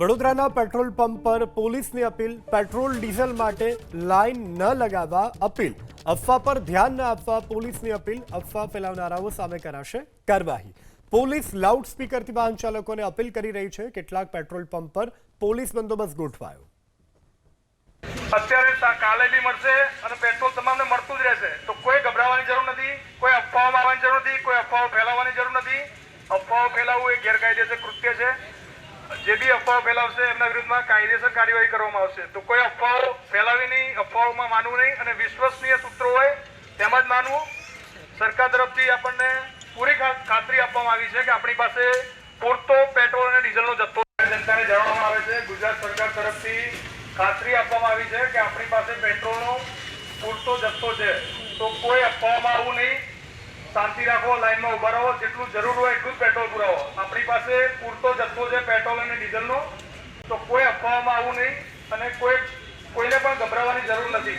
વડોદરાના petrol pump પર પોલીસની અપીલ, પેટ્રોલ ડીઝલ માટે લાઇન ન લગાવવા અપીલ, અફવા પર ધ્યાન ન આપવા પોલીસની અપીલ, અફવા ફેલાવનારાઓ સામે કરાશે કાર્યવાહી. પોલીસ લાઉડ સ્પીકરથી વાહન ચાલકોને અપીલ કરી રહી છે. કેટલાક પેટ્રોલ પંપ પર પોલીસ બંદોબસ્ત ગોઠવાયો. અત્યારે કાલે બી મળશે અને પેટ્રોલ તમામને મળતું જ રહેશે, તો કોઈ ગભરાવાની જરૂર નથી, કોઈ અફવાઓમાં આવવાની જરૂર નથી, કોઈ અફવાઓ ફેલાવવાની જરૂર નથી. અફવાઓ ફેલાવવું એ ગેરકાયદેસર કૃત્ય છે. જે બી અફવાઓ ફેલાવશે એમના વિરુદ્ધમાં કાયદેસર કાર્યવાહી કરવામાં આવશે. તો કોઈ અફવાઓ ફેલાવી નહીં, અફવાઓમાં માનવું નહીં અને વિશ્વસનીય સૂત્રો હોય તેમાં જ માનવું. સરકાર તરફથી આપણને પૂરી ખાતરી આપવામાં આવી છે કે આપણી પાસે પૂરતો પેટ્રોલ અને ડીઝલનો જથ્થો જનતાને જણાવવામાં આવે છે. ગુજરાત સરકાર તરફથી ખાતરી આપવામાં આવી છે કે આપણી પાસે પેટ્રોલનો પૂરતો જથ્થો છે. તો કોઈ અફવાઓમાં આવવું નહીં, શાંતિ રાખો, લાઈનમાં ઉભા રહો, જેટલું જરૂર હોય એટલું જ પેટ્રોલ પુરાવો. આપણી પાસે પૂરતો જથ્થો છે પેટ્રોલ અને ડીઝલનો, તો કોઈ અફવાઓમાં આવવું નહીં અને કોઈને પણ ગભરાવાની જરૂર નથી.